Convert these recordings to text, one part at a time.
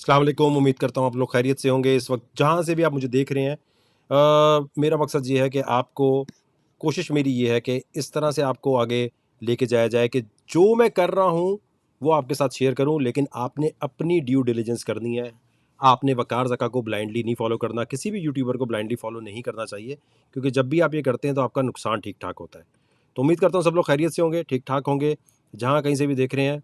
अस्सलाम वालेकुम। उम्मीद करता हूँ आप लोग खैरियत से होंगे इस वक्त जहाँ से भी आप मुझे देख रहे हैं। मेरा मकसद ये है कि आपको कोशिश मेरी ये है कि इस तरह से आपको आगे लेके जाया जाए कि जो मैं कर रहा हूँ वो आपके साथ शेयर करूँ, लेकिन आपने अपनी ड्यू डिलिजेंस करनी है। आपने वकार ज़का को ब्लाइंडली नहीं फॉलो करना, किसी भी यूट्यूबर को ब्लाइंडली फॉलो नहीं करना चाहिए, क्योंकि जब भी आप ये करते हैं तो आपका नुकसान ठीक ठाक होता है। तो उम्मीद करता हूँ सब लोग खैरियत से होंगे, ठीक ठाक होंगे, जहाँ कहीं से भी देख रहे हैं।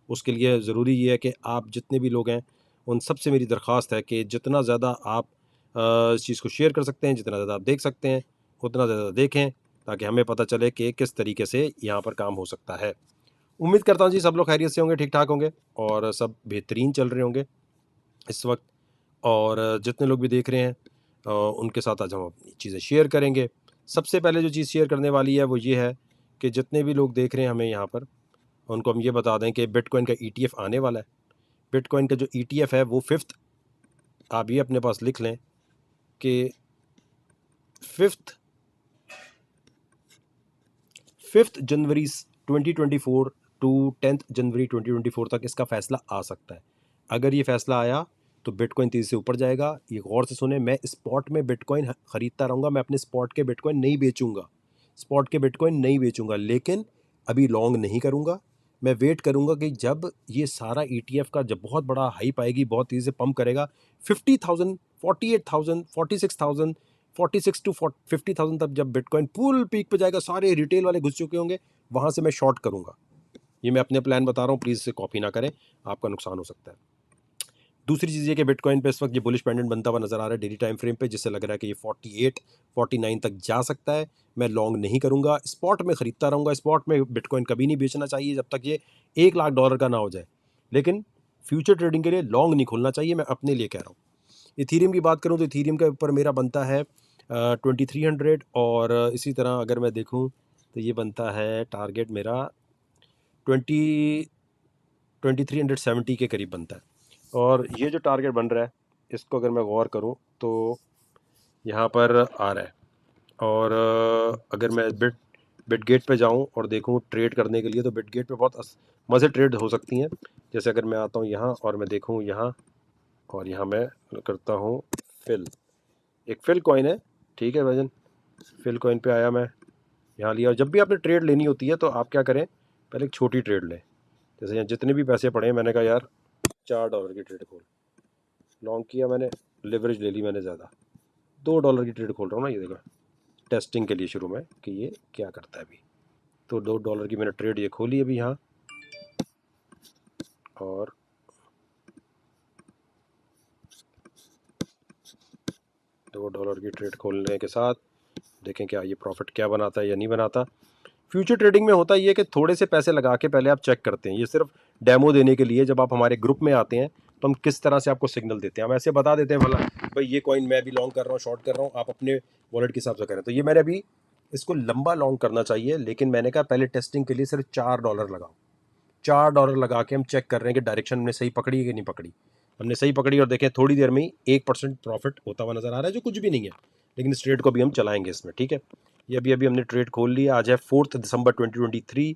उसके लिए ज़रूरी ये है कि आप जितने भी लोग हैं उन सब से मेरी दरख्वास्त है कि जितना ज़्यादा आप इस चीज़ को शेयर कर सकते हैं, जितना ज़्यादा आप देख सकते हैं, उतना ज़्यादा देखें, ताकि हमें पता चले कि किस तरीके से यहाँ पर काम हो सकता है। उम्मीद करता हूँ जी सब लोग खैरियत से होंगे, ठीक ठाक होंगे और सब बेहतरीन चल रहे होंगे इस वक्त। और जितने लोग भी देख रहे हैं उनके साथ आज हम अपनी चीज़ें शेयर करेंगे। सबसे पहले जो चीज़ शेयर करने वाली है वो ये है कि जितने भी लोग देख रहे हैं हमें यहाँ पर, उनको हम ये बता दें कि बिटकॉइन का ईटीएफ आने वाला है। बिटकॉइन का जो ईटीएफ है वो फिफ्थ, आप ये अपने पास लिख लें कि fifth fifth January 2024 to 10th January 2024 तक इसका फैसला आ सकता है। अगर ये फैसला आया तो बिटकॉइन तेज़ी से ऊपर जाएगा। ये गौर से सुने, मैं स्पॉट में बिटकॉइन ख़रीदता रहूँगा, मैं अपने स्पॉट के बिटकॉइन नहीं बेचूंगा, स्पॉट के बिटकॉइन नहीं बेचूंगा, लेकिन अभी लॉन्ग नहीं करूँगा। मैं वेट करूँगा कि जब ये सारा ईटीएफ का जब बहुत बड़ा हाइप आएगी, बहुत तेज़ी से पंप करेगा, 50,000, 48,000, 46,000, 46 टू 50,000 तक जब बिटकॉइन फुल पीक पे जाएगा, सारे रिटेल वाले घुस चुके होंगे, वहाँ से मैं शॉर्ट करूँगा। ये मैं अपने प्लान बता रहा हूँ, प्लीज़ इसे कॉपी ना करें, आपका नुकसान हो सकता है। दूसरी चीज़ ये कि बिटकॉइन पे इस वक्त ये बुलिश पेंडेंट बनता हुआ नज़र आ रहा है डेली टाइम फ्रेम पे, जिससे लग रहा है कि ये 48 49 तक जा सकता है। मैं लॉन्ग नहीं करूँगा, स्पॉट में ख़रीदता रहूँगा। स्पॉट में बिटकॉइन कभी नहीं बेचना चाहिए जब तक ये $1 लाख का ना हो जाए, लेकिन फ्यूचर ट्रेडिंग के लिए लॉन्ग नहीं खोलना चाहिए, मैं अपने लिए कह रहा हूँ। इथीरियम की बात करूँ तो इथीरियम के ऊपर मेरा बनता है 2300, और इसी तरह अगर मैं देखूँ तो ये बनता है टारगेट मेरा 2370 के करीब बनता है। और ये जो टारगेट बन रहा है, इसको अगर मैं गौर करूँ तो यहाँ पर आ रहा है। और अगर मैं बिटगेट पे जाऊँ और देखूँ ट्रेड करने के लिए, तो बिटगेट पे बहुत मज़े ट्रेड हो सकती हैं। जैसे अगर मैं आता हूँ यहाँ और मैं देखूँ यहाँ, और यहाँ मैं करता हूँ फिल, एक फिल कॉइन है, ठीक है भाईजान। फिल कॉइन पे आया, मैं यहाँ लिया। और जब भी आपने ट्रेड लेनी होती है तो आप क्या करें, पहले एक छोटी ट्रेड लें। जैसे यहाँ जितने भी पैसे पड़े हैं, मैंने कहा यार $4 की ट्रेड खोल, लॉन्ग किया मैंने, लिवरेज ले ली मैंने ज़्यादा, $2 की ट्रेड खोल रहा हूँ ना, ये देखो टेस्टिंग के लिए शुरू में कि ये क्या करता है अभी। तो $2 की मैंने ट्रेड ये खोली अभी यहाँ, और $2 की ट्रेड खोलने के साथ देखें क्या ये प्रॉफिट क्या बनाता है या नहीं बनाता। फ्यूचर ट्रेडिंग में होता ये है कि थोड़े से पैसे लगा के पहले आप चेक करते हैं। ये सिर्फ डेमो देने के लिए, जब आप हमारे ग्रुप में आते हैं तो हम किस तरह से आपको सिग्नल देते हैं, हम ऐसे बता देते हैं भला भाई ये कॉइन मैं भी लॉन्ग कर रहा हूँ, शॉर्ट कर रहा हूँ, आप अपने वॉलेट के हिसाब से करें। तो ये मैंने अभी इसको लंबा लॉन्ग करना चाहिए, लेकिन मैंने कहा पहले टेस्टिंग के लिए सिर्फ $4 लगाओ। $4 लगा के हम चेक कर रहे हैं कि डायरेक्शन हमने सही पकड़ी है कि नहीं पकड़ी। हमने सही पकड़ी और देखें थोड़ी देर में ही 1% प्रॉफिट होता हुआ नज़र आ रहा है, जो कुछ भी नहीं है, लेकिन इस ट्रेड को भी हम चलाएंगे इसमें, ठीक है। ये अभी अभी हमने ट्रेड खोल लिया। आज है 4 दिसंबर 2023,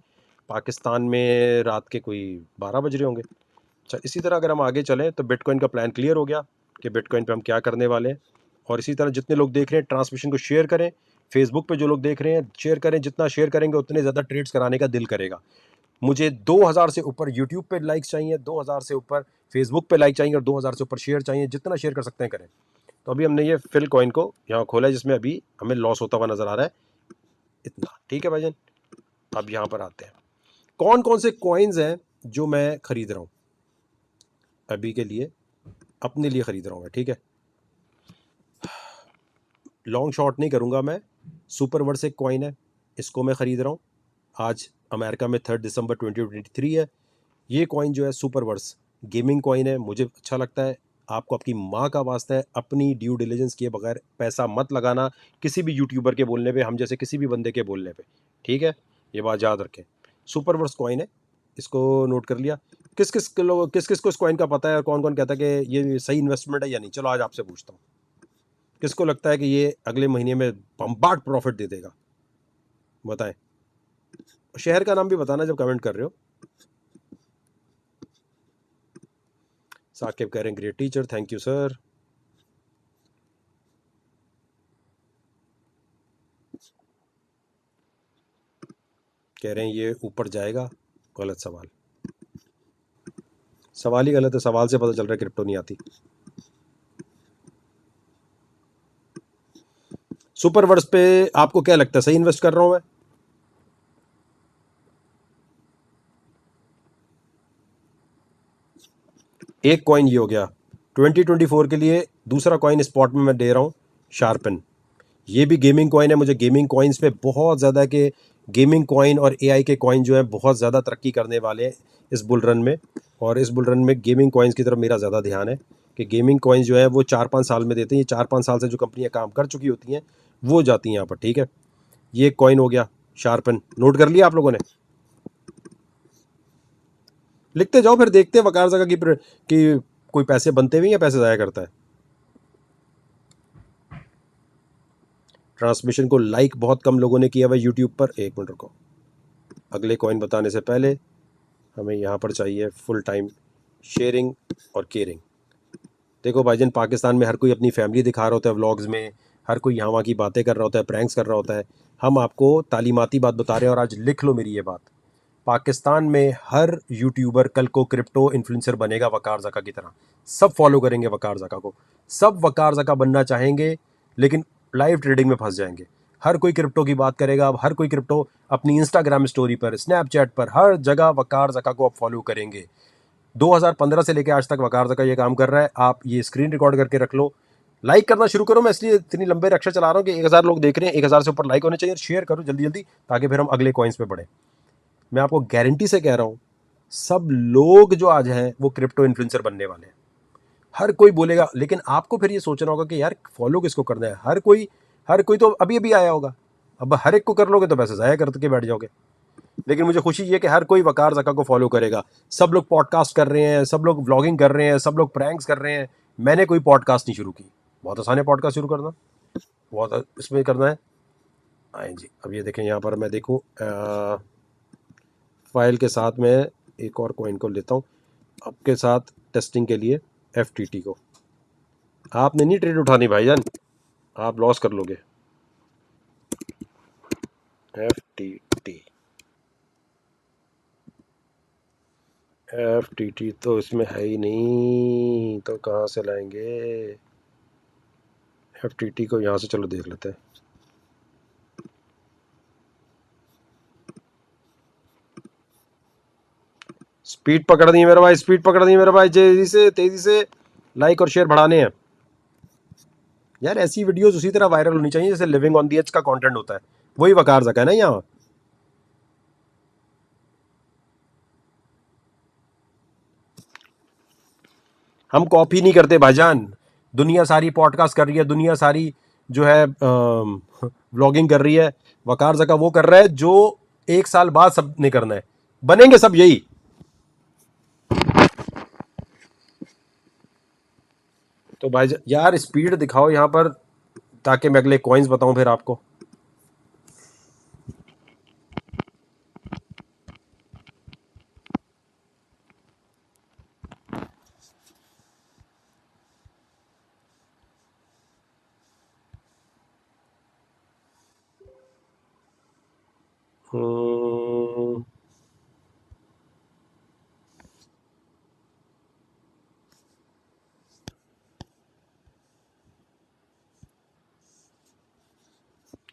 पाकिस्तान में रात के कोई 12 बज रहे होंगे। अच्छा, इसी तरह अगर हम आगे चलें तो बिटकॉइन का प्लान क्लियर हो गया कि बिटकॉइन पे हम क्या करने वाले हैं। और इसी तरह जितने लोग देख रहे हैं ट्रांसमिशन को शेयर करें, फेसबुक पे जो लोग देख रहे हैं शेयर करें, जितना शेयर करेंगे उतने ज़्यादा ट्रेड्स कराने का दिल करेगा। मुझे 2000 से ऊपर यूट्यूब पे लाइक्स चाहिए, 2000 से ऊपर फेसबुक पे लाइक चाहिए, और 2000 से ऊपर शेयर चाहिए। जितना शेयर कर सकते हैं करें। तो अभी हमने ये फिल कॉइन को यहाँ खोला है, जिसमें अभी हमें लॉस होता हुआ नजर आ रहा है इतना, ठीक है भाईजान। अब यहाँ पर आते हैं कौन कौन से कॉइन्स हैं जो मैं खरीद रहा हूँ अभी के लिए, अपने लिए खरीद रहा हूँ मैं, ठीक है। लॉन्ग शॉर्ट नहीं करूँगा मैं। सुपर वर्स एक कॉइन है, इसको मैं ख़रीद रहा हूँ। आज अमेरिका में 3 दिसंबर 2023 है। ये कॉइन जो है सुपर वर्स गेमिंग कॉइन है, मुझे अच्छा लगता है। आपको आपकी माँ का वास्ता है, अपनी ड्यू डिलिजेंस किए बगैर पैसा मत लगाना किसी भी यूट्यूबर के बोलने पे, हम जैसे किसी भी बंदे के बोलने पे, ठीक है। ये बात याद रखें। सुपर वर्स कॉइन है, इसको नोट कर लिया। किस किस को इस कॉइन का पता है और कौन कौन कहता है कि ये सही इन्वेस्टमेंट है या नहीं। चलो आज आपसे पूछता हूँ, किसको लगता है कि ये अगले महीने में बम्बाट प्रॉफिट दे देगा, बताएं। शहर का नाम भी बताना जब कमेंट कर रहे हो। साकिब कह रहे हैं great teacher, thank you sir. कह रहे हैं ये ऊपर जाएगा, गलत सवाल, सवाल ही गलत है, सवाल से पता चल रहा है क्रिप्टो नहीं आती। सुपर वर्स पे आपको क्या लगता है, सही इन्वेस्ट कर रहा हूं मैं? एक कॉइन ये हो गया 2024 के लिए। दूसरा कॉइन स्पॉट में मैं दे रहा हूँ शार्पन। ये भी गेमिंग कॉइन है। मुझे गेमिंग कॉइन्स पे बहुत ज़्यादा के गेमिंग कॉइन और एआई के कॉइन जो है बहुत ज़्यादा तरक्की करने वाले हैं इस बुल रन में। और इस बुल रन में गेमिंग कॉइन्स की तरफ मेरा ज़्यादा ध्यान है कि गेमिंग कॉइन्स जो है वो 4-5 साल में देते हैं। ये 4-5 साल से जो कंपनियां काम कर चुकी होती हैं वो जाती हैं यहाँ पर, ठीक है। ये एक कॉइन हो गया शार्पन, नोट कर लिया आप लोगों ने? लिखते जाओ, फिर देखते हैं वकार जगह कि कोई पैसे बनते हुए या पैसे ज़ाया करता है। ट्रांसमिशन को लाइक बहुत कम लोगों ने किया हुआ यूट्यूब पर। एक मिनट रुको, अगले कॉइन बताने से पहले हमें यहाँ पर चाहिए फुल टाइम शेयरिंग और केयरिंग। देखो भाईजान, पाकिस्तान में हर कोई अपनी फैमिली दिखा रहा होता है व्लॉग्स में, हर कोई यहाँ वहाँ की बातें कर रहा होता है, प्रैंक्स कर रहा होता है। हम आपको तालीमाती बात बता रहे हैं और आज लिख लो मेरी ये बात। पाकिस्तान में हर यूट्यूबर कल को क्रिप्टो इन्फ्लुएंसर बनेगा वकार ज़का की तरह। सब फॉलो करेंगे वकार ज़का को, सब वकार ज़का बनना चाहेंगे, लेकिन लाइव ट्रेडिंग में फंस जाएंगे। हर कोई क्रिप्टो की बात करेगा, अब हर कोई क्रिप्टो अपनी इंस्टाग्राम स्टोरी पर, स्नैपचैट पर, हर जगह वकार ज़का को आप फॉलो करेंगे। 2015 से लेकर आज तक वकार ज़का ये काम कर रहा है। आप ये स्क्रीन रिकॉर्ड करके रख लो, लाइक करना शुरू करो। मैं इसलिए इतनी लंबे अक्षर चला रहा हूँ कि 1000 लोग देख रहे हैं, 1000 से ऊपर लाइक होने चाहिए। शेयर करो जल्दी जल्दी ताकि फिर हम अगले कॉइन्स पे बढ़ें। मैं आपको गारंटी से कह रहा हूँ, सब लोग जो आज हैं वो क्रिप्टो इन्फ्लुएंसर बनने वाले हैं। हर कोई बोलेगा, लेकिन आपको फिर ये सोचना होगा कि यार फॉलो किसको करना है। हर कोई तो अभी अभी आया होगा, अब हर एक को कर लोगे तो पैसे ज़ाया करके बैठ जाओगे। लेकिन मुझे खुशी ये है कि हर कोई वकार ज़का को फॉलो करेगा। सब लोग पॉडकास्ट कर रहे हैं, सब लोग व्लॉगिंग कर रहे हैं, सब लोग प्रैंक्स कर रहे हैं। मैंने कोई पॉडकास्ट नहीं शुरू की। बहुत आसान है पॉडकास्ट शुरू करना, बहुत इसमें करना है। आए जी, अब ये देखें यहाँ पर मैं देखूँ फाइल के साथ में एक और कॉइन को लेता हूँ आपके साथ टेस्टिंग के लिए। FTT को आपने नहीं ट्रेड उठानी भाईजान, आप लॉस कर लोगे। FTT तो इसमें है ही नहीं, तो कहाँ से लाएंगे FTT को? यहाँ से चलो देख लेते हैं। स्पीड पकड़ दी है मेरा भाई, स्पीड पकड़ दी है मेरा भाई। तेजी से लाइक और शेयर बढ़ाने हैं यार। ऐसी वीडियोस उसी तरह वायरल होनी चाहिए जैसे लिविंग ऑन दी एज का कंटेंट होता है। वही वकार ज़का है ना यहाँ। हम कॉपी नहीं करते भाईजान। दुनिया सारी पॉडकास्ट कर रही है, दुनिया सारी जो है व्लॉगिंग कर रही है। वकार ज़का वो कर रहा है जो एक साल बाद सब ने करना है। बनेंगे सब यही। तो भाई यार स्पीड दिखाओ यहाँ पर ताकि मैं अगले कॉइन्स बताऊं फिर आपको।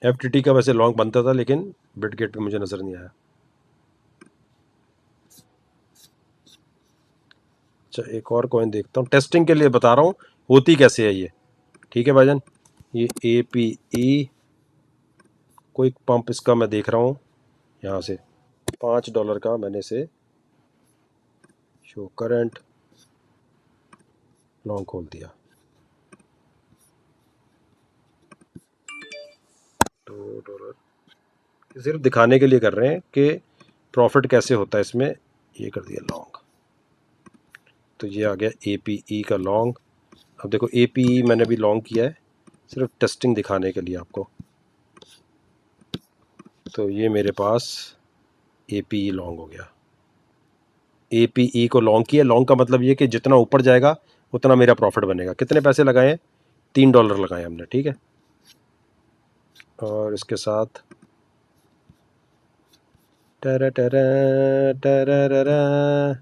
FTT का वैसे लॉन्ग बनता था लेकिन बिटगेट पे मुझे नजर नहीं आया। अच्छा एक और कॉइन देखता हूँ, टेस्टिंग के लिए बता रहा हूँ होती कैसे है ये। ठीक है भाईजान, ये APE कोई पंप इसका मैं देख रहा हूँ यहाँ से। $5 का मैंने इसे शो करंट लॉन्ग खोल दिया। $2 सिर्फ दिखाने के लिए कर रहे हैं कि प्रॉफिट कैसे होता है इसमें। ये कर दिया लॉन्ग, तो ये आ गया APE का लॉन्ग। अब देखो APE मैंने भी लॉन्ग किया है सिर्फ टेस्टिंग दिखाने के लिए आपको। तो ये मेरे पास APE लॉन्ग हो गया। APE को लॉन्ग किया। लॉन्ग का मतलब ये कि जितना ऊपर जाएगा उतना मेरा प्रॉफिट बनेगा। कितने पैसे लगाए हैं? $3 लगाए हमने, ठीक है। और इसके साथ टरा टरा टरा,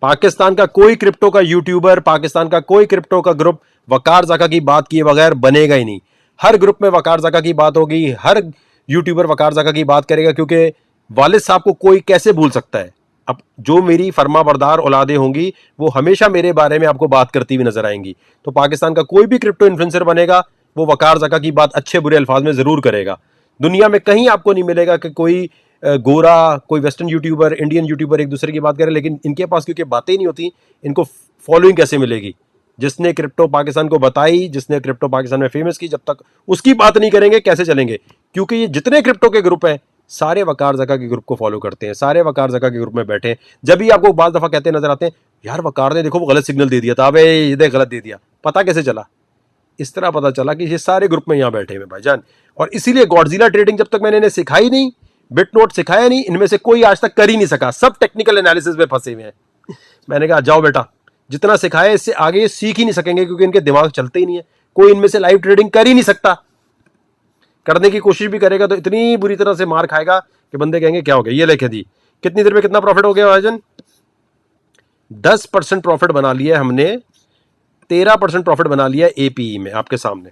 पाकिस्तान का कोई क्रिप्टो का यूट्यूबर, पाकिस्तान का कोई क्रिप्टो का ग्रुप वकार ज़का की बात किए बगैर बनेगा ही नहीं। हर ग्रुप में वकार ज़का की बात होगी, हर यूट्यूबर वकार ज़का की बात करेगा, क्योंकि वालिद साहब को कोई कैसे भूल सकता है। अब जो मेरी फर्माबरदार औलादे होंगी वो हमेशा मेरे बारे में आपको बात करती हुई नजर आएंगी। तो पाकिस्तान का कोई भी क्रिप्टो इन्फ्लुएंसर बनेगा वो वकार ज़का की बात अच्छे बुरे अल्फाज में जरूर करेगा। दुनिया में कहीं आपको नहीं मिलेगा कि कोई गोरा, कोई वेस्टर्न यूट्यूबर, इंडियन यूट्यूबर एक दूसरे की बात करे, लेकिन इनके पास क्योंकि बातें नहीं होती, इनको फॉलोइंग कैसे मिलेगी? जिसने क्रिप्टो पाकिस्तान को बताई, जिसने क्रिप्टो पाकिस्तान में फेमस की, जब तक उसकी बात नहीं करेंगे कैसे चलेंगे? क्योंकि ये जितने क्रिप्टो के ग्रुप हैं सारे वकार ज़का के ग्रुप को फॉलो करते हैं, सारे वकार ज़का के ग्रुप में बैठे हैं। जब भी आपको बात दफा कहते नजर आते हैं, यार वकार ने देखो वो गलत सिग्नल दे दिया था, अबे ये गलत दे दिया। पता कैसे चला? इस तरह पता चला कि ये सारे ग्रुप में यहां बैठे हुए भाईजान। और इसीलिए गॉडजिला ट्रेडिंग जब तक मैंने इन्हें सिखाई नहीं, बिटनोट सिखाया नहीं, इनमें से कोई आज तक कर ही नहीं सका। सब टेक्निकल एनालिसिस में फंसे हुए हैं। मैंने कहा जाओ बेटा, जितना सिखाया इससे आगे ये सीख ही नहीं सकेंगे, क्योंकि इनके दिमाग चलते ही नहीं है। कोई इनमें से लाइव ट्रेडिंग कर ही नहीं सकता। करने की कोशिश भी करेगा तो इतनी बुरी तरह से मार खाएगा कि बंदे कहेंगे क्या हो गया। ये लेके दी कितनी देर में कितना प्रॉफिट हो गया भाईजान? 10% प्रॉफिट बना लिया हमने, 13% प्रॉफिट बना लिया APE में आपके सामने।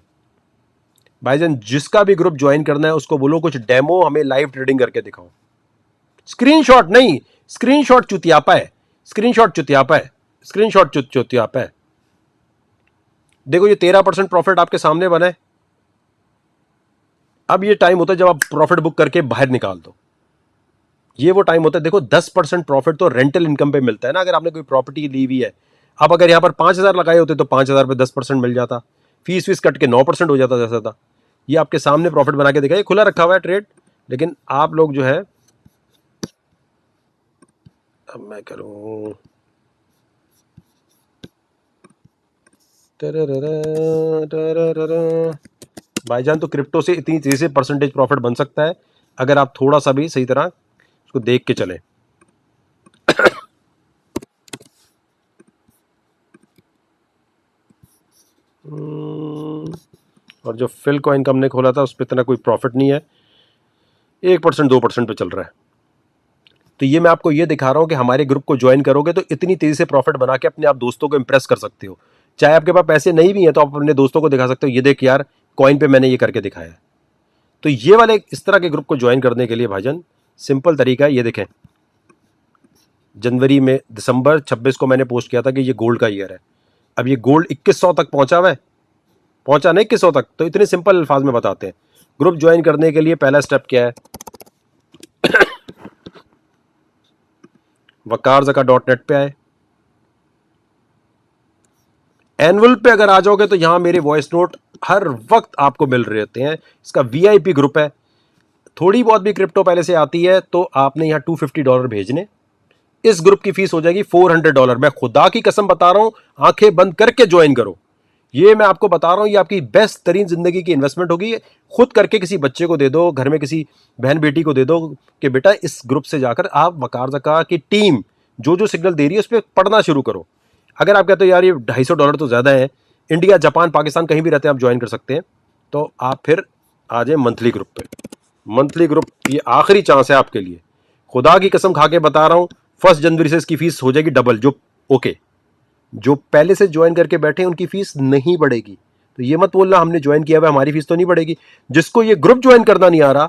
भाईजान जिसका भी ग्रुप ज्वाइन करना है उसको बोलो कुछ डेमो हमें लाइव ट्रेडिंग करके दिखाओ। स्क्रीनशॉट नहीं, स्क्रीनशॉट चुतियापा है, स्क्रीनशॉट चुतियापा है, स्क्रीनशॉट चुतियापा है। देखो ये 13% प्रॉफिट आपके सामने बना है। अब ये टाइम होता है जब आप प्रॉफिट बुक करके बाहर निकाल दो। ये वो टाइम होता है। देखो 10% प्रॉफिट तो रेंटल इनकम पे मिलता है ना, अगर आपने कोई प्रॉपर्टी ली हुई है। अब अगर यहां पर 5,000 लगाए होते तो 5,000 पे 10% मिल जाता, फीस वीस कट के 9% हो जाता जैसा था। ये आपके सामने प्रॉफिट बना के देखा, ये खुला रखा हुआ है ट्रेड, लेकिन आप लोग जो है, अब मैं करूं भाईजान, तो क्रिप्टो से इतनी तेजी से परसेंटेज प्रॉफिट बन सकता है अगर आप थोड़ा सा भी सही तरह उसको देख के चले। और जो फिल कॉइन का हमने खोला था उस पर इतना कोई प्रॉफिट नहीं है, 1% 2% पे चल रहा है। तो ये मैं आपको ये दिखा रहा हूं कि हमारे ग्रुप को ज्वाइन करोगे तो इतनी तेजी से प्रॉफिट बना के अपने आप दोस्तों को इंप्रेस कर सकते हो। चाहे आपके पास पैसे नहीं भी हैं तो आप अपने दोस्तों को दिखा सकते हो, ये देख यार कॉइन पे मैंने ये करके दिखाया है। तो ये वाले इस तरह के ग्रुप को ज्वाइन करने के लिए भाईजान सिंपल तरीका है, ये देखें। जनवरी में दिसंबर 26 को मैंने पोस्ट किया था कि ये गोल्ड का ईयर है। अब ये गोल्ड 2100 तक पहुंचा हुआ है, पहुंचा नहीं 2100 तक। तो इतने सिंपल अल्फाज में बताते हैं ग्रुप ज्वाइन करने के लिए पहला स्टेप क्या है। wakarzaka.net पे आए, एनुअल पे अगर आ जाओगे तो यहां मेरे वॉइस नोट हर वक्त आपको मिल रहे होते हैं। इसका VIP ग्रुप है। थोड़ी बहुत भी क्रिप्टो पहले से आती है तो आपने यहां $250 भेजने, इस ग्रुप की फीस हो जाएगी $400। मैं खुदा की कसम बता रहा हूं, आंखें बंद करके ज्वाइन करो। ये मैं आपको बता रहा हूं, ये आपकी बेस्ट तरीन जिंदगी की इन्वेस्टमेंट होगी। खुद करके किसी बच्चे को दे दो, घर में किसी बहन बेटी को दे दो कि बेटा इस ग्रुप से जाकर आप वकार ज़का की टीम जो जो सिग्नल दे रही है उस पर पढ़ना शुरू करो। अगर आप कहते हो यार ये $250 तो ज़्यादा है, इंडिया जापान पाकिस्तान कहीं भी रहते हैं आप ज्वाइन कर सकते हैं, तो आप फिर आ जाए मंथली ग्रुप पे। मंथली ग्रुप ये आखिरी चांस है आपके लिए। खुदा की कसम खा के बता रहा हूँ, 1 जनवरी से इसकी फीस हो जाएगी डबल। जो ओके, जो पहले से ज्वाइन करके बैठे हैं उनकी फीस नहीं बढ़ेगी। तो ये मत बोलना हमने ज्वाइन किया हुआ हमारी फीस तो नहीं बढ़ेगी। जिसको ये ग्रुप ज्वाइन करना नहीं आ रहा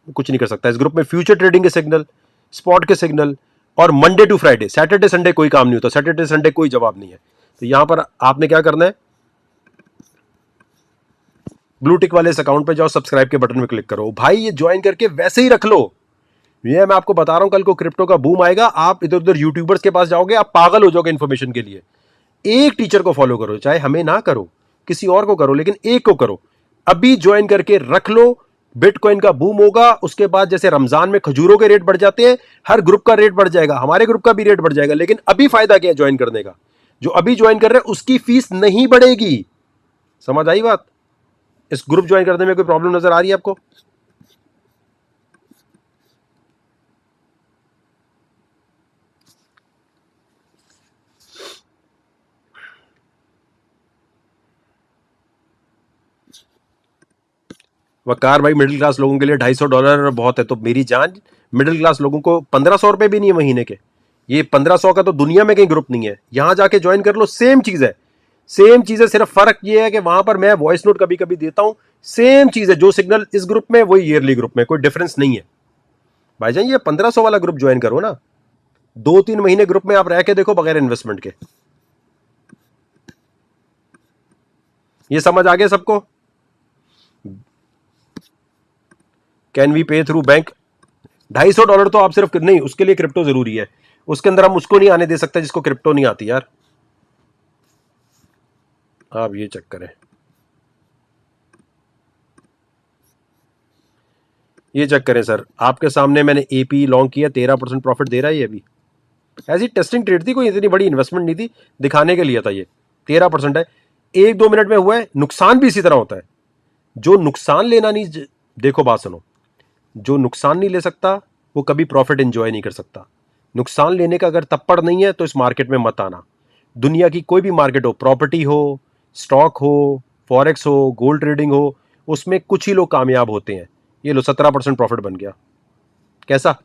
कुछ नहीं कर सकता। इस ग्रुप में फ्यूचर ट्रेडिंग के सिग्नल, स्पॉट के सिग्नल, और Monday to Friday, Saturday Sunday कोई काम नहीं होता, सैटरडे संडे कोई जवाब नहीं है। तो यहां पर आपने क्या करना है, ब्लू टिक वाले इस अकाउंट पे जाओ, सब्सक्राइब के बटन में क्लिक करो। भाई ये ज्वाइन करके वैसे ही रख लो। ये मैं आपको बता रहा हूं, कल को क्रिप्टो का बूम आएगा, आप इधर उधर यूट्यूबर्स के पास जाओगे, आप पागल हो जाओगे इन्फॉर्मेशन के लिए। एक टीचर को फॉलो करो, चाहे हमें ना करो, किसी और को करो, लेकिन एक को करो। अभी ज्वाइन करके रख लो। बिटकॉइन का बूम होगा, उसके बाद जैसे रमजान में खजूरों के रेट बढ़ जाते हैं, हर ग्रुप का रेट बढ़ जाएगा, हमारे ग्रुप का भी रेट बढ़ जाएगा। लेकिन अभी फायदा क्या है ज्वाइन करने का? जो अभी ज्वाइन कर रहे हैं उसकी फीस नहीं बढ़ेगी। समझ आई बात? इस ग्रुप ज्वाइन करने में कोई प्रॉब्लम नजर आ रही है आपको? वकार भाई, मिडिल क्लास लोगों के लिए $250 बहुत है, तो मेरी जान, मिडिल क्लास लोगों को 1500 रुपए भी नहीं है महीने के। ये 1500 का तो दुनिया में कहीं ग्रुप नहीं है, यहां जाके ज्वाइन कर लो, सेम चीज है, सेम चीज है, सिर्फ फर्क ये है कि वहां पर मैं वॉइस नोट कभी कभी देता हूं, सेम चीज है, जो सिग्नल इस ग्रुप में वही ईयरली ग्रुप में, कोई डिफरेंस नहीं है भाईजान। ये 1500 वाला ग्रुप ज्वाइन करो ना, 2-3 महीने ग्रुप में आप रह के देखो बगैर इन्वेस्टमेंट के। ये समझ आ गया सबको? कैन वी पे थ्रू बैंक? $250 तो आप सिर्फ नहीं, उसके लिए क्रिप्टो जरूरी है, उसके अंदर हम उसको नहीं आने दे सकते जिसको क्रिप्टो नहीं आती यार, आप ये चेक करें, ये चेक करें सर, आपके सामने मैंने एपी लॉन्ग किया, 13% प्रॉफिट दे रहा है ये अभी। ऐसी टेस्टिंग ट्रेड थी, कोई इतनी बड़ी इन्वेस्टमेंट नहीं थी, दिखाने के लिए था ये। 13% है, 1-2 मिनट में हुआ है। नुकसान भी इसी तरह होता है, जो नुकसान लेना नहीं, देखो बात सुनो, जो नुकसान नहीं ले सकता वो कभी प्रॉफिट एंजॉय नहीं कर सकता। नुकसान लेने का अगर तप्पड़ नहीं है तो इस मार्केट में मत आना। दुनिया की कोई भी मार्केट हो, प्रॉपर्टी हो, स्टॉक हो, फॉरेक्स हो, गोल्ड ट्रेडिंग हो, उसमें कुछ ही लोग कामयाब होते हैं। ये लो 17% प्रॉफिट बन गया, कैसा?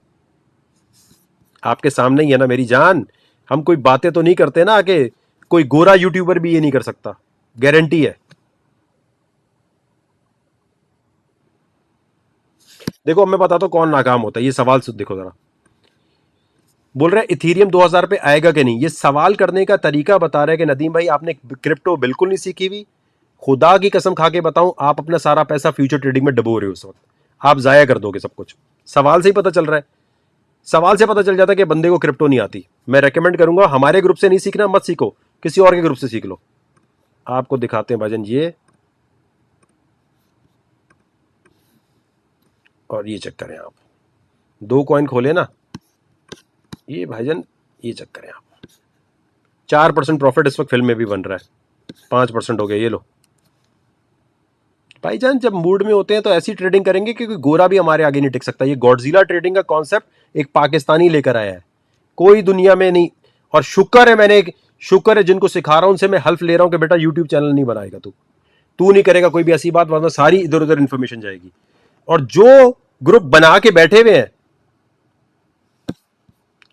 आपके सामने ही है ना मेरी जान, हम कोई बातें तो नहीं करते ना आके, कोई गोरा यूट्यूबर भी ये नहीं कर सकता, गारंटी है। देखो अब मैं बताता हूं कौन नाकाम होता है, ये सवाल देखो जरा, बोल रहे इथीरियम 2000 पे आएगा कि नहीं, ये सवाल करने का तरीका बता रहा है कि नदीम भाई आपने क्रिप्टो बिल्कुल नहीं सीखी हुई। खुदा की कसम खा के बताऊं, आप अपना सारा पैसा फ्यूचर ट्रेडिंग में डबो रहे हो उस वक्त, आप जाया कर दोगे सब कुछ। सवाल से ही पता चल रहा है, सवाल से पता चल जाता है कि बंदे को क्रिप्टो नहीं आती। मैं रेकमेंड करूंगा हमारे ग्रुप से नहीं सीखना, मत सीखो, किसी और के ग्रुप से सीख लो। आपको दिखाते हैं भाईजान ये, और ये चेक करें आप, 2 कॉइन खोले ना ये भाईजान, ये चेक करें आप, 4% प्रॉफिट इस वक्त फिल्म में भी बन रहा है, 5% हो गया, ये लो। भाईजान जब मूड में होते हैं तो ऐसी ट्रेडिंग करेंगे क्योंकि गोरा भी हमारे आगे नहीं टिक सकता। ये गॉडजिला ट्रेडिंग का कॉन्सेप्ट एक पाकिस्तानी लेकर आया है, कोई दुनिया में नहीं। और शुक्र है, मैंने शुक्र है जिनको सिखा रहा हूं उनसे मैं हेल्प ले रहा हूं कि बेटा यूट्यूब चैनल नहीं बनाएगा तू, तू नहीं करेगा कोई भी ऐसी बात, वरना सारी इधर उधर इंफॉर्मेशन जाएगी। और जो ग्रुप बना के बैठे हुए हैं,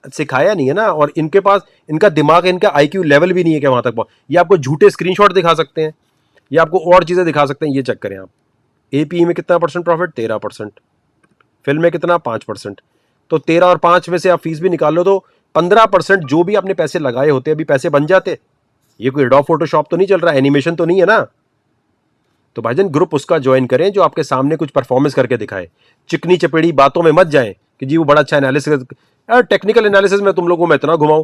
सिखाया नहीं है ना, और इनके पास, इनका दिमाग, इनका आईक्यू लेवल भी नहीं है कि वहां तक ये आपको झूठे स्क्रीनशॉट दिखा सकते हैं, ये आपको और चीजें दिखा सकते हैं। ये चेक करें आप, एपी में कितना परसेंट प्रॉफिट, 13%, फिल्म में कितना, 5%। तो 13 और 5 में से आप फीस भी निकाल लो तो 15%, जो भी आपने पैसे लगाए होते अभी पैसे बन जाते। ये कोई एडोब फोटोशॉप तो नहीं चल रहा, एनिमेशन तो नहीं है ना। तो भाईजान ग्रुप उसका ज्वाइन करें जो आपके सामने कुछ परफॉर्मेंस करके दिखाए, चिकनी चपेड़ी बातों में मत जाएं कि जी वो बड़ा अच्छा एनालिसिस, यार टेक्निकल एनालिसिस में तुम लोगों को मैं इतना घुमाऊं।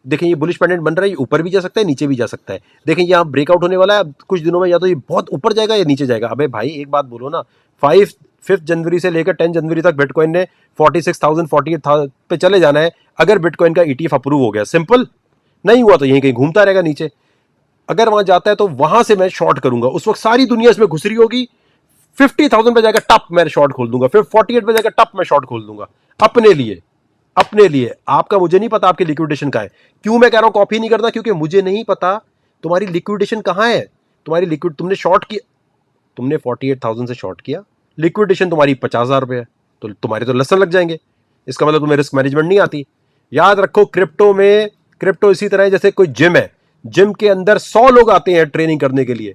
देखें ये बुलिश पेंडेंट बन रहा है, ये ऊपर भी जा सकता है नीचे भी जा सकता है। देखें यहाँ ब्रेकआउट होने वाला है कुछ दिनों में, या तो ये बहुत ऊपर जाएगा या नीचे जाएगा। अबे भाई एक बात बोलो ना, 5 जनवरी से लेकर 10 जनवरी तक बिटकॉइन ने 46,000 48,000 पे चले जाना है, अगर बिटकॉइन का ईटीएफ अप्रूव हो गया, सिंपल। नहीं हुआ तो यहीं कहीं घूमता रहेगा नीचे। अगर वहां जाता है तो वहां से मैं शॉर्ट करूंगा, उस वक्त सारी दुनिया इसमें घुस रही होगी, 50,000 पे जाकर टप मैं शॉर्ट खोल दूंगा, फिर 48 पे जाकर टप मैं शॉर्ट खोल दूंगा, अपने लिए, अपने लिए। आपका मुझे नहीं पता आपकी लिक्विडेशन का है। क्यों मैं कह रहा हूं कॉपी नहीं करना, क्योंकि मुझे नहीं पता तुम्हारी लिक्विडेशन कहां है। तुम्हारी लिक्विड, तुमने शॉर्ट किया, तुमने 48,000 से शॉर्ट किया, लिक्विडेशन तुम्हारी 50,000 रुपए है, तो तुम्हारे तो लसन लग जाएंगे। इसका मतलब तुम्हें रिस्क मैनेजमेंट नहीं आती। याद रखो क्रिप्टो में, क्रिप्टो इसी तरह है जैसे कोई जिम है, जिम के अंदर 100 लोग आते हैं ट्रेनिंग करने के लिए,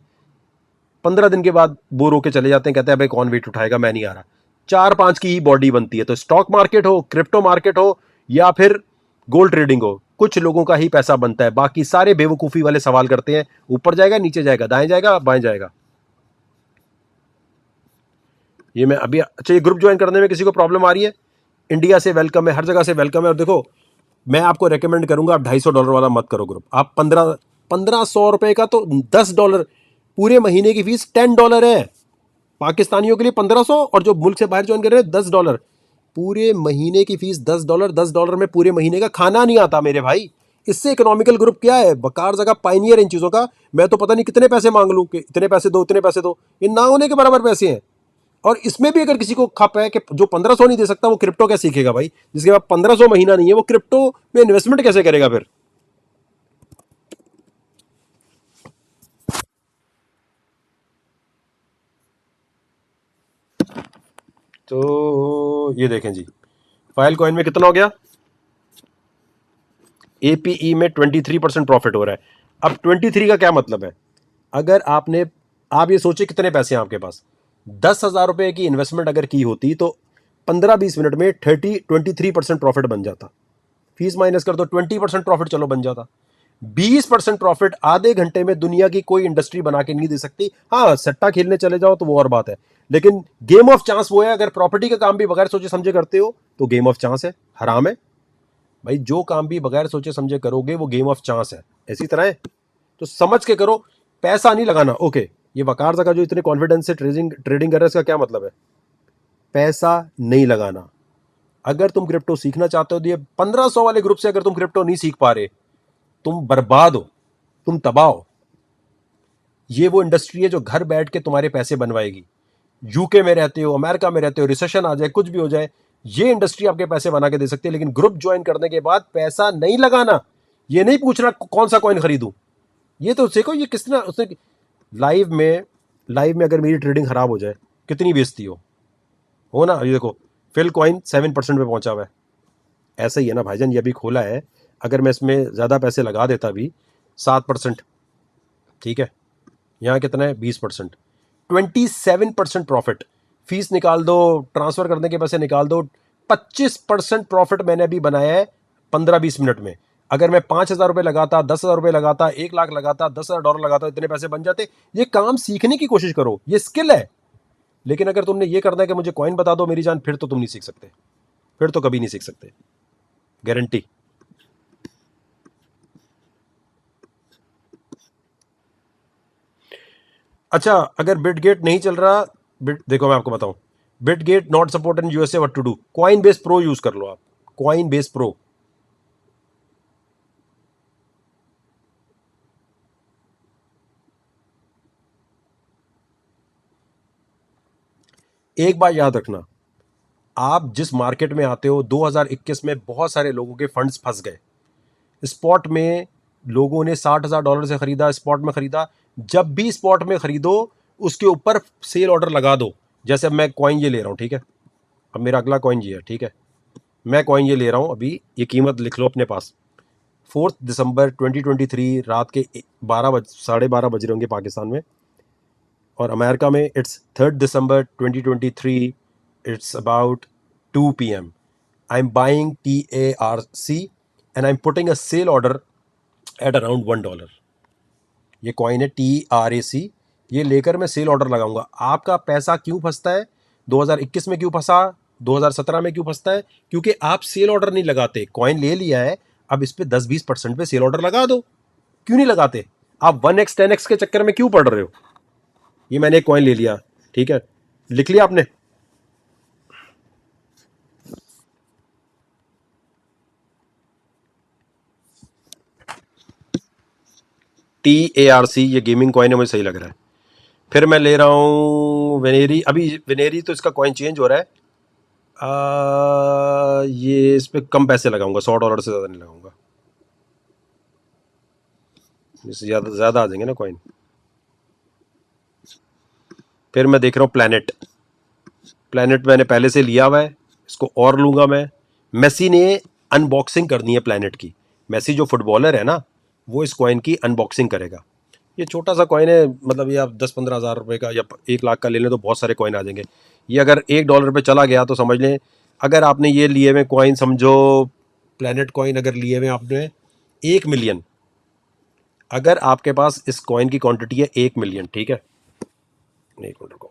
15 दिन के बाद बोर होके चले जाते हैं, कहते हैं भाई कौन वेट उठाएगा, मैं नहीं आ रहा। 4-5 की ही बॉडी बनती है। तो स्टॉक मार्केट हो, क्रिप्टो मार्केट हो, या फिर गोल्ड ट्रेडिंग हो, कुछ लोगों का ही पैसा बनता है, बाकी सारे बेवकूफी वाले सवाल करते हैं, ऊपर जाएगा नीचे जाएगा, दाएं जाएगा बाएं जाएगा। ये मैं अभी, अच्छा ये ग्रुप ज्वाइन करने में किसी को प्रॉब्लम आ रही है, इंडिया से वेलकम है, हर जगह से वेलकम है। और देखो मैं आपको रेकमेंड करूंगा आप $250 वाला मत करो ग्रुप, आप 1500 रुपए का तो $10, पूरे महीने की फीस $10 है पाकिस्तानियों के लिए, 1500, और जो मुल्क से बाहर ज्वाइन कर रहे हैं $10, पूरे महीने की फीस $10। $10 में पूरे महीने का खाना नहीं आता मेरे भाई। इससे इकोनॉमिकल ग्रुप क्या है, बकार जगह पाइनियर इन चीजों का। मैं तो पता नहीं कितने पैसे मांग लूं कि इतने पैसे दो इतने पैसे दो, ये ना होने के बराबर पैसे हैं। और इसमें भी अगर किसी को खप है कि जो 1500 नहीं दे सकता वो क्रिप्टो क्या सीखेगा भाई, जिसके पास 1500 महीना नहीं है वो क्रिप्टो में इन्वेस्टमेंट कैसे करेगा फिर। तो ये देखें जी, फाइल कॉइन में कितना हो गया, एपीई में 23% प्रॉफिट हो रहा है। अब 23 का क्या मतलब है, अगर आपने, आप ये सोचे कितने पैसे हैं आपके पास, 10,000 रुपए की इन्वेस्टमेंट अगर की होती तो 15-20 मिनट में 23% प्रॉफिट बन जाता। फीस माइनस कर दो, 20% प्रॉफिट चलो बन जाता। 20% प्रॉफिट आधे घंटे में दुनिया की कोई इंडस्ट्री बना के नहीं दे सकती। हाँ, सट्टा खेलने चले जाओ तो वो और बात है, लेकिन गेम ऑफ चांस वो है। अगर प्रॉपर्टी का काम भी बगैर सोचे समझे करते हो तो गेम ऑफ चांस है, हराम है भाई। जो काम भी बगैर सोचे समझे करोगे वो गेम ऑफ चांस है, ऐसी तरह है। तो समझ के करो, पैसा नहीं लगाना। ओके, ये वकार का जो इतने कॉन्फिडेंस से ट्रेडिंग ट्रेडिंग कर रहा है, इसका क्या मतलब है, पैसा नहीं लगाना। अगर तुम क्रिप्टो सीखना चाहते हो तो ये 1500 वाले ग्रुप से अगर तुम क्रिप्टो नहीं सीख पा रहे, तुम बर्बाद हो, तुम तबाह हो। ये वो इंडस्ट्री है जो घर बैठ के तुम्हारे पैसे बनवाएगी। यूके में रहते हो, अमेरिका में रहते हो, रिसेशन आ जाए, कुछ भी हो जाए, ये इंडस्ट्री आपके पैसे बना के दे सकती है। लेकिन ग्रुप ज्वाइन करने के बाद पैसा नहीं लगाना। ये नहीं पूछना कौन सा कॉइन खरीदूं, ये तो देखो ये किस तरह उसने लाइव में अगर मेरी ट्रेडिंग खराब हो जाए कितनी बेइज्जती हो ना। ये देखो, फिल कॉइन 7% पे पहुंचा हुआ है। ऐसा ही है ना भाईजान, ये अभी खोला है, अगर मैं इसमें ज़्यादा पैसे लगा देता भी, 7%, ठीक है, यहाँ कितना है 20%, 27% प्रॉफिट। फीस निकाल दो, ट्रांसफर करने के पैसे निकाल दो, 25% प्रॉफिट मैंने अभी बनाया है 15-20 मिनट में। अगर मैं 5,000 रुपये लगाता, 10,000 रुपये लगाता, 1 लाख लगाता, $10,000 लगाता, इतने पैसे बन जाते। ये काम सीखने की कोशिश करो, ये स्किल है। लेकिन अगर तुमने ये करना है कि मुझे कॉइन बता दो मेरी जान, फिर तो तुम नहीं सीख सकते, फिर तो कभी नहीं सीख सकते, गारंटी। अच्छा, अगर बिटगेट नहीं चल रहा, बिट देखो मैं आपको बताऊं, Bitget not support in USA, what to do, Coinbase pro use कर लो आप, कॉइन बेस प्रो। एक बात याद रखना, आप जिस मार्केट में आते हो, 2021 में बहुत सारे लोगों के फंड्स फंस गए स्पॉट में। लोगों ने $60,000 से खरीदा, स्पॉट में खरीदा। जब भी स्पॉट में खरीदो उसके ऊपर सेल ऑर्डर लगा दो। जैसे अब मैं कॉइन ये ले रहा हूं, ठीक है, अब मेरा अगला कॉइन ये है, ठीक है, मैं कॉइन ये ले रहा हूं अभी, ये कीमत लिख लो अपने पास। 4 दिसंबर 2023 रात के 12 साढ़े 12 बज रहे होंगे पाकिस्तान में, और अमेरिका में it's 3 December 2023, it's about 2 PM। I am buying TARC and I am putting a sell order at around $1। ये कॉइन है TRAC, ये लेकर मैं सेल ऑर्डर लगाऊंगा। आपका पैसा क्यों फंसता है, 2021 में क्यों फंसा, 2017 में क्यों फंसता है, क्योंकि आप सेल ऑर्डर नहीं लगाते। कॉइन ले लिया है, अब इस पे 10-20% पे सेल ऑर्डर लगा दो। क्यों नहीं लगाते, आप 1x 10x के चक्कर में क्यों पड़ रहे हो। ये मैंने एक कॉइन ले लिया, ठीक है, लिख लिया आपने, TARC, ये गेमिंग कॉइन है, मुझे सही लग रहा है। फिर मैं ले रहा हूँ वेनेरी, अभी वेनेरी तो इसका कॉइन चेंज हो रहा है। ये इस पर कम पैसे लगाऊंगा, $100 से ज़्यादा नहीं लगाऊंगा, इससे ज़्यादा ज़्यादा आ जाएंगे ना कॉइन। फिर मैं देख रहा हूँ प्लैनेट, प्लैनेट मैंने पहले से लिया हुआ है, इसको और लूंगा मैं। मेसी ने अनबॉक्सिंग करनी है प्लैनेट की, मेसी जो फुटबॉलर है ना, वो इस कॉइन की अनबॉक्सिंग करेगा। ये छोटा सा कॉइन है, मतलब ये आप 10-15 हज़ार रुपये का या 1 लाख का ले लें तो बहुत सारे कॉइन आ जाएंगे। ये अगर $1 पे चला गया तो समझ लें, अगर आपने ये लिए हुए कॉइन, समझो प्लैनेट कॉइन अगर लिए हुए आपने 1 मिलियन, अगर आपके पास इस कॉइन की क्वांटिटी है 1 मिलियन, ठीक है, नहीं को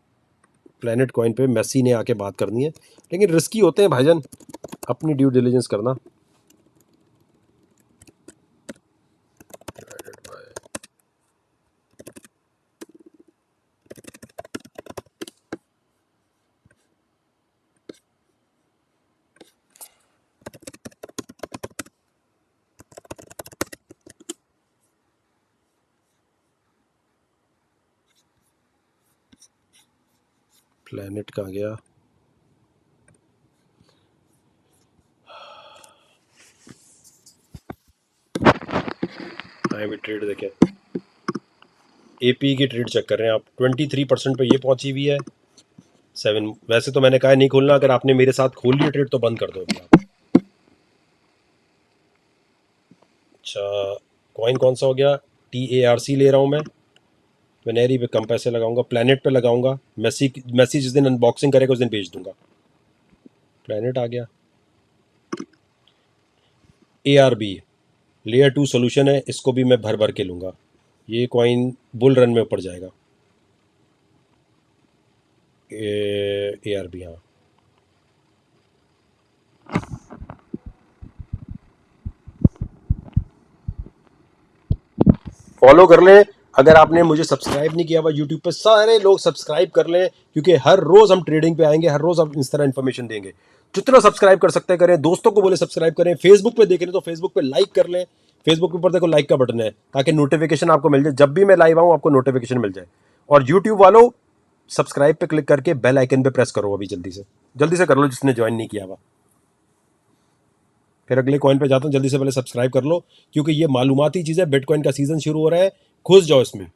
प्लैनेट कॉइन पे मेसी ने आके बात करनी है, लेकिन रिस्की होते हैं भाईजान, अपनी ड्यू डिलिजेंस करना। प्लैनेट कहाँ गया, भी ट्रेड देखें, AP की ट्रेड चेक कर रहे हैं आप, 23% पे ये पहुंची हुई है, 7। वैसे तो मैंने कहा नहीं खोलना, अगर आपने मेरे साथ खोल लिया ट्रेड तो बंद कर दो अभी आप। अच्छा, कॉइन कौन सा हो गया? TARC ले रहा हूँ मैं। वेनेरी पे कम पैसे लगाऊंगा, प्लैनेट पे लगाऊंगा। मैसी जिस दिन अनबॉक्सिंग करेगा उस दिन बेच दूंगा। प्लैनेट आ गया। ARB लेयर 2 सोल्यूशन है, इसको भी मैं भर भर के लूंगा। ये कॉइन बुल रन में ऊपर जाएगा। ARB, हाँ। फॉलो कर लें। अगर आपने मुझे सब्सक्राइब नहीं किया हुआ यूट्यूब पे, सारे लोग सब्सक्राइब कर लें, क्योंकि हर रोज हम ट्रेडिंग पे आएंगे, हर रोज हम इस तरह इन्फॉर्मेशन देंगे। जितना सब्सक्राइब कर सकते हैं करें, दोस्तों को बोले सब्सक्राइब करें। फेसबुक पे देख रहे तो फेसबुक पे लाइक कर लें। फेसबुक के ऊपर देखो लाइक का बटन है, ताकि नोटिफिकेशन आपको मिल जाए, जब भी मैं लाइव आऊँ आपको नोटिफिकेशन मिल जाए। और यूट्यूब वालों, सब्सक्राइब पे क्लिक करके बेल आइकन पे प्रेस करो अभी, जल्दी से कर लो जिसने ज्वाइन नहीं किया हुआ। फिर अगले कॉइन पे जाता हूँ, जल्दी से पहले सब्सक्राइब कर लो, क्योंकि ये मालूमाती चीज़ है। बिटकॉइन का सीजन शुरू हो रहा है, घुस जाओ इसमें।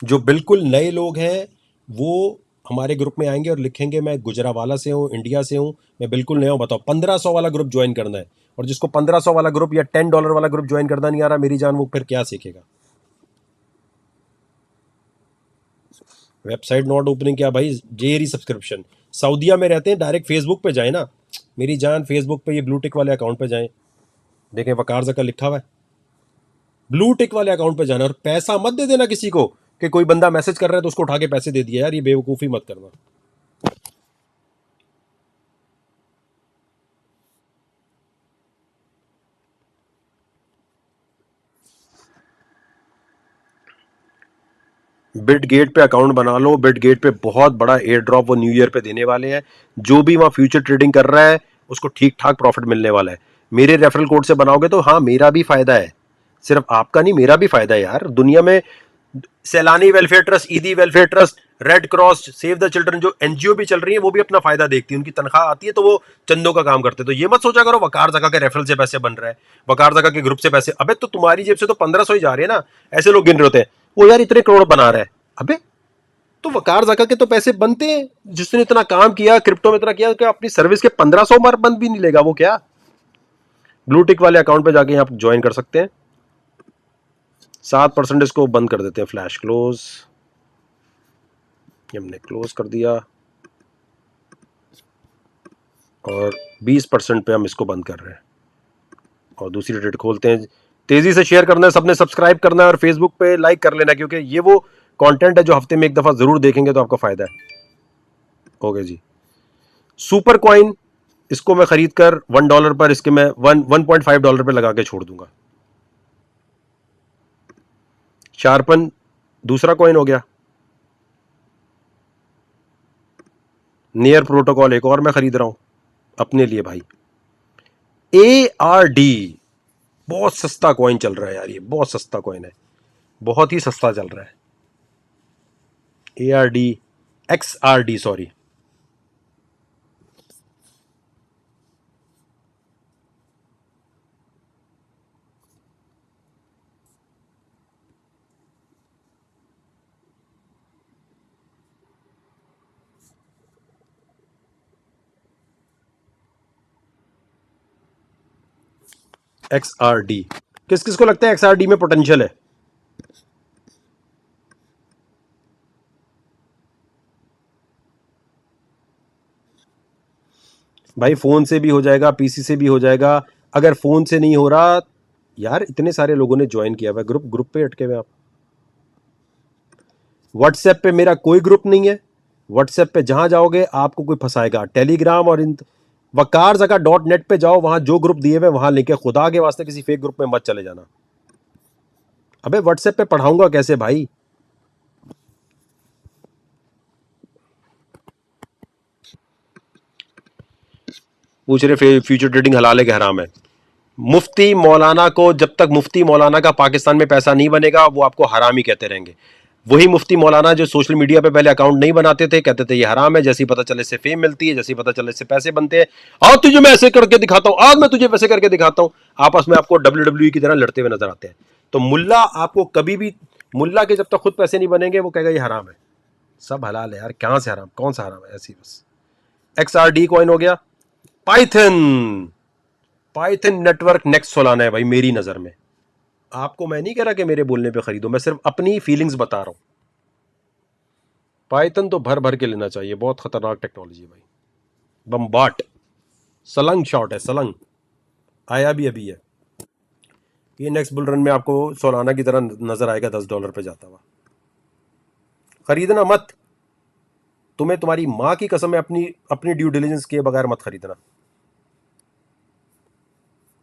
जो बिल्कुल नए लोग हैं वो हमारे ग्रुप में आएंगे और लिखेंगे मैं गुजरावाला से हूँ, इंडिया से हूँ, मैं बिल्कुल नया हूँ, बताओ। 1500 वाला ग्रुप ज्वाइन करना है। और जिसको 1500 वाला ग्रुप या $10 वाला ग्रुप ज्वाइन करना नहीं आ रहा, मेरी जान, वो फिर क्या सीखेगा? वेबसाइट नॉट ओपनिंग क्या भाई? Jerry subscription. सऊदीया में रहते हैं, डायरेक्ट फेसबुक पे जाए ना मेरी जान। फेसबुक पे ये ब्लू टिक वाले अकाउंट पे जाएं, देखें वकार जका लिखा हुआ है, ब्लू टिक वाले अकाउंट पे जाना। और पैसा मत दे देना किसी को, कि कोई बंदा मैसेज कर रहा है तो उसको उठा के पैसे दे दिया। यार ये बेवकूफ़ी मत करना। बिटगेट पे अकाउंट बना लो। बिटगेट पे बहुत बड़ा एयर ड्रॉप वो न्यू ईयर पे देने वाले हैं। जो भी वहाँ फ्यूचर ट्रेडिंग कर रहा है उसको ठीक ठाक प्रॉफिट मिलने वाला है। मेरे रेफरल कोड से बनाओगे तो हाँ, मेरा भी फायदा है, सिर्फ आपका नहीं, मेरा भी फायदा है यार। दुनिया में सैलानी वेलफेयर ट्रस्ट, ईदी welfare trust, red cross, save the children, जो एनजीओ भी चल रही है, वो भी अपना फायदा देखती है। उनकी तनख्वाह आती है तो वो चंदों का काम करते हैं। तो ये मत सोचा करो वकार जका के रेफरल से पैसे बन रहा है, वकार जका के ग्रुप से पैसे। अबे तो तुम्हारी जेब से तो 1500 ही जा रहे हैं ना। ऐसे लोग गिन रहे होते हैं, वो यार इतने करोड़ बना रहा है। अबे तो वकार जका के तो पैसे बनते हैं, जिसने इतना काम किया क्रिप्टो में, इतना किया कि अपनी सर्विस के 1500 मार बंद भी नहीं लेगा वो क्या? ब्लू टिक वाले अकाउंट पे जाके आप ज्वाइन कर सकते हैं। 7% इसको बंद कर देते हैं, फ्लैश क्लोज। हमने क्लोज कर दिया और 20% पे हम इसको बंद कर रहे हैं और दूसरी ट्रेड खोलते हैं। तेजी से शेयर करना है, सबने सब्सक्राइब करना है और फेसबुक पे लाइक कर लेना, क्योंकि ये वो कंटेंट है जो हफ्ते में एक दफा जरूर देखेंगे तो आपका फायदा है। ओके जी। सुपर कॉइन, इसको मैं खरीद कर $1 पर, इसके मैं $1.5 पे लगा के छोड़ दूंगा। शार्पन दूसरा कॉइन हो गया। नियर प्रोटोकॉल एक और मैं खरीद रहा हूं अपने लिए भाई। ARD बहुत सस्ता कॉइन चल रहा है यार, ये बहुत सस्ता कॉइन है, बहुत ही सस्ता चल रहा है। ARD, XRD sorry. XRD, किस किस को लगता है XRD में पोटेंशियल है? भाई फोन से भी हो जाएगा, पीसी से भी हो जाएगा। अगर फोन से नहीं हो रहा, यार इतने सारे लोगों ने ज्वाइन किया हुआ है, ग्रुप पे अटके हुए आप। व्हाट्सएप पे मेरा कोई ग्रुप नहीं है। व्हाट्सएप पे जहां जाओगे आपको कोई फंसाएगा। टेलीग्राम और इन वकार जगह .net पे जाओ, वहां जो ग्रुप दिए हुए वहां लिंक है। खुदा के वास्ते किसी फेक ग्रुप में मत चले जाना। अबे व्हाट्सएप पे पढ़ाऊंगा कैसे भाई? पूछ रहे फ्यूचर ट्रेडिंग हलाल है कि हराम है। मुफ्ती मौलाना को, जब तक मुफ्ती मौलाना का पाकिस्तान में पैसा नहीं बनेगा वो आपको हरामी कहते रहेंगे। वही मुफ्ती मौलाना जो सोशल मीडिया पे पहले अकाउंट नहीं बनाते थे, कहते थे ये हराम है, जैसे ही पता चले इससे फेम मिलती है, जैसे ही पता चले इससे पैसे बनते हैं, आज तुझे मैं ऐसे करके दिखाता हूं, आज मैं तुझे वैसे करके दिखाता हूं, आपस में आपको WWE की तरह लड़ते हुए नजर आते हैं। तो मुल्ला आपको कभी भी, मुल्ला के जब तक खुद पैसे नहीं बनेंगे वो कहेगा ये हराम है। सब हलाल है यार, कहां से हराम, कौन सा हराम है, ऐसी बस। XRD कॉइन हो गया। Python, Python network next Solana है भाई मेरी नजर में। आपको मैं नहीं कह रहा कि मेरे बोलने पे खरीदो, मैं सिर्फ अपनी फीलिंग्स बता रहा हूं। पाइथन तो भर भर के लेना चाहिए, बहुत खतरनाक टेक्नोलॉजी है भाई। बम्बाट, सलंग शॉट है, सलंग आया भी अभी है। ये नेक्स्ट बुल रन में आपको सोलाना की तरह नजर आएगा $10 पे जाता हुआ। खरीदना मत, तुम्हें तुम्हारी मां की कसम है, अपनी अपनी ड्यू डिलिजेंस किए बगैर मत खरीदना।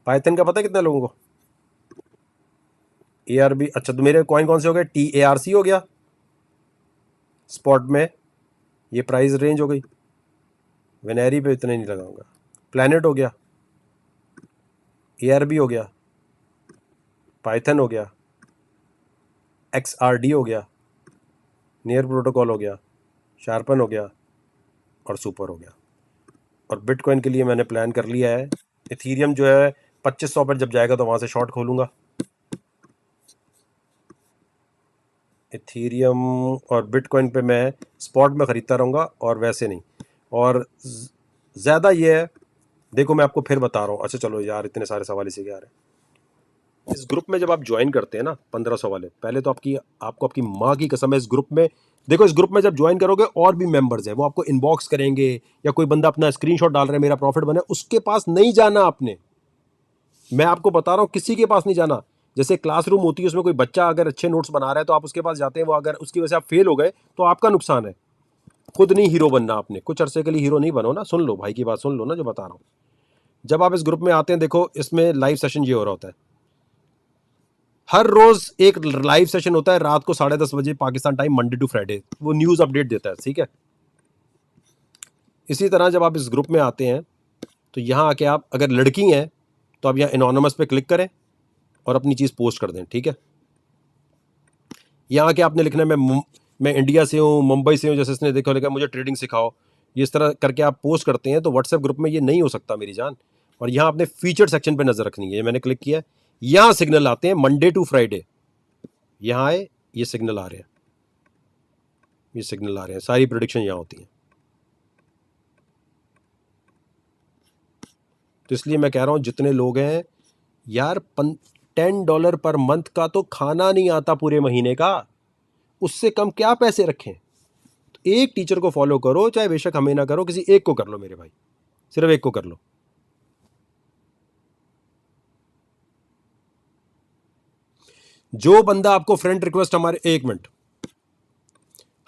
पाइथन का पता है कितने लोगों को? ARB, अच्छा तो मेरे कॉइन कौन से हो गए? TARC हो गया स्पॉट में, ये प्राइस रेंज हो गई। वेनेरी पे इतने नहीं लगाऊंगा। प्लैनेट हो गया, ARB हो गया, पाइथन हो गया, XRD हो गया, नियर प्रोटोकॉल हो गया, शार्पन हो गया और सुपर हो गया। और बिटकॉइन के लिए मैंने प्लान कर लिया है, इथीरियम जो है 2500 पर जब जाएगा तो वहां से शॉर्ट खोलूंगा। इथीरियम और बिटकॉइन पे मैं स्पॉट में ख़रीदता रहूँगा और वैसे नहीं। और ज़्यादा ये है, देखो मैं आपको फिर बता रहा हूँ। अच्छा चलो यार, इतने सारे सवाल इसी के आ रहे हैं। इस ग्रुप में जब आप ज्वाइन करते हैं ना 1500 वाले, पहले तो आपको आपकी माँ की कसम है इस ग्रुप में, देखो इस ग्रुप में जब ज्वाइन करोगे और भी मेंबर्स हैं, वो आपको इनबॉक्स करेंगे, या कोई बंदा अपना स्क्रीनशॉट डाल रहा है मेरा प्रॉफिट बना, उसके पास नहीं जाना आपने। मैं आपको बता रहा हूँ किसी के पास नहीं जाना। जैसे क्लासरूम होती है, उसमें कोई बच्चा अगर अच्छे नोट्स बना रहा है तो आप उसके पास जाते हैं, वो अगर उसकी वजह से आप फेल हो गए तो आपका नुकसान है। खुद नहीं हीरो बनना आपने, कुछ अरसे के लिए हीरो नहीं बनो ना। सुन लो भाई की बात, सुन लो ना जो बता रहा हूँ। जब आप इस ग्रुप में आते हैं, देखो इसमें लाइव सेशन ये हो रहा होता है, हर रोज एक लाइव सेशन होता है रात को 10:30 बजे Pakistan time, Monday to Friday, वो न्यूज अपडेट देता है, ठीक है। इसी तरह जब आप इस ग्रुप में आते हैं तो यहाँ आके आप अगर लड़की हैं तो आप यहाँ एनोनिमस पे क्लिक करें और अपनी चीज़ पोस्ट कर दें, ठीक है। यहाँ आके आपने लिखना है मैं इंडिया से हूँ, मुंबई से हूँ, जैसे इसने देखो लिखा मुझे ट्रेडिंग सिखाओ, ये इस तरह करके आप पोस्ट करते हैं तो व्हाट्सएप ग्रुप में ये नहीं हो सकता मेरी जान। और यहाँ आपने फीचर सेक्शन पे नज़र रखनी है, ये मैंने क्लिक किया, यहाँ सिग्नल आते हैं मंडे टू फ्राइडे, यहाँ आए ये सिग्नल आ रहे हैं, ये सिग्नल आ रहे हैं, सारी प्रोडिक्शन यहाँ होती है। तो इसलिए मैं कह रहा हूँ जितने लोग हैं यार, $10 पर मंथ का तो खाना नहीं आता पूरे महीने का, उससे कम क्या पैसे रखें। तो एक टीचर को फॉलो करो, चाहे बेशक हमें ना करो, किसी एक को कर लो मेरे भाई, सिर्फ एक को कर लो। जो बंदा आपको फ्रेंड रिक्वेस्ट एक मिनट,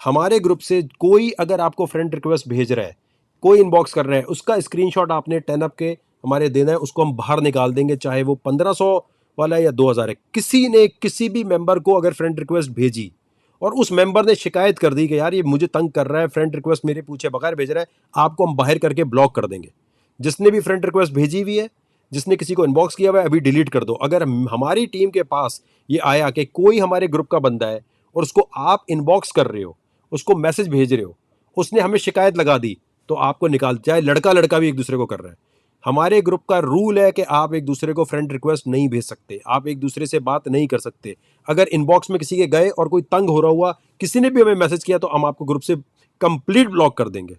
हमारे ग्रुप से कोई अगर आपको फ्रेंड रिक्वेस्ट भेज रहा है, कोई इनबॉक्स कर रहा है, उसका स्क्रीनशॉट आपने 10 अप के हमारे देना है, उसको हम बाहर निकाल देंगे, चाहे वो 1500 वाला है या 2000 है। किसी ने किसी भी मेंबर को अगर फ्रेंड रिक्वेस्ट भेजी और उस मेंबर ने शिकायत कर दी कि यार ये मुझे तंग कर रहा है, फ्रेंड रिक्वेस्ट मेरे पूछे बगैर भेज रहा है, आपको हम बाहर करके ब्लॉक कर देंगे। जिसने भी फ्रेंड रिक्वेस्ट भेजी हुई है, जिसने किसी को इनबॉक्स किया हुआ है, अभी डिलीट कर दो। अगर हमारी टीम के पास ये आया कि कोई हमारे ग्रुप का बंदा है और उसको आप इनबॉक्स कर रहे हो, उसको मैसेज भेज रहे हो, उसने हमें शिकायत लगा दी, तो आपको निकाल, चाहे लड़का लड़का भी एक दूसरे को कर रहा है। हमारे ग्रुप का रूल है कि आप एक दूसरे को फ्रेंड रिक्वेस्ट नहीं भेज सकते, आप एक दूसरे से बात नहीं कर सकते। अगर इनबॉक्स में किसी के गए और कोई तंग हो रहा हुआ, किसी ने भी हमें मैसेज किया, तो हम आपको ग्रुप से कंप्लीट ब्लॉक कर देंगे।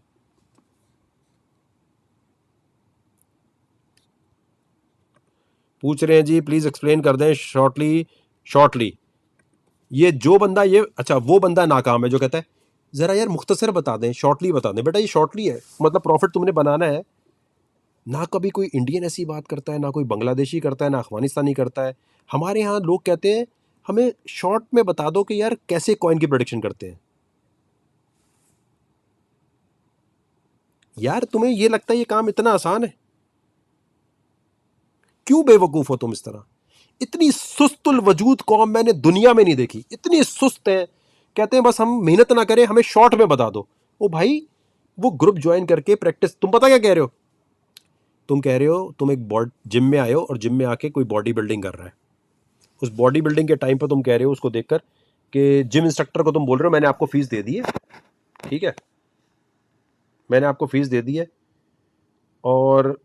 पूछ रहे हैं जी, प्लीज एक्सप्लेन कर दें शॉर्टली, शॉर्टली। ये जो बंदा ये, अच्छा वो बंदा नाकाम है जो कहता है जरा यार मुख्तसर बता दें, शॉर्टली बता दें। बेटा ये शॉर्टली है, मतलब प्रॉफिट तुमने बनाना है ना। कभी कोई इंडियन ऐसी बात करता है, ना कोई बांग्लादेशी करता है, ना अफगानिस्तानी करता है। हमारे यहाँ लोग कहते हैं हमें शॉर्ट में बता दो कि यार कैसे कॉइन की प्रोडिक्शन करते हैं। यार तुम्हें ये लगता है ये काम इतना आसान है? क्यों बेवकूफ हो तुम इस तरह? इतनी सुस्तुल वजूद कौम मैंने दुनिया में नहीं देखी, इतनी सुस्त है। कहते हैं बस हम मेहनत ना करें, हमें शॉर्ट में बता दो। ओ भाई, वो ग्रुप ज्वाइन करके प्रैक्टिस, तुम पता क्या कह रहे हो? तुम कह रहे हो तुम एक जिम में आए हो और जिम में आके कोई बॉडी बिल्डिंग कर रहा है, उस बॉडी बिल्डिंग के टाइम पर तुम कह रहे हो उसको देखकर कि जिम इंस्ट्रक्टर को तुम बोल रहे हो मैंने आपको फीस दे दी है, ठीक है, मैंने आपको फीस दे दी है और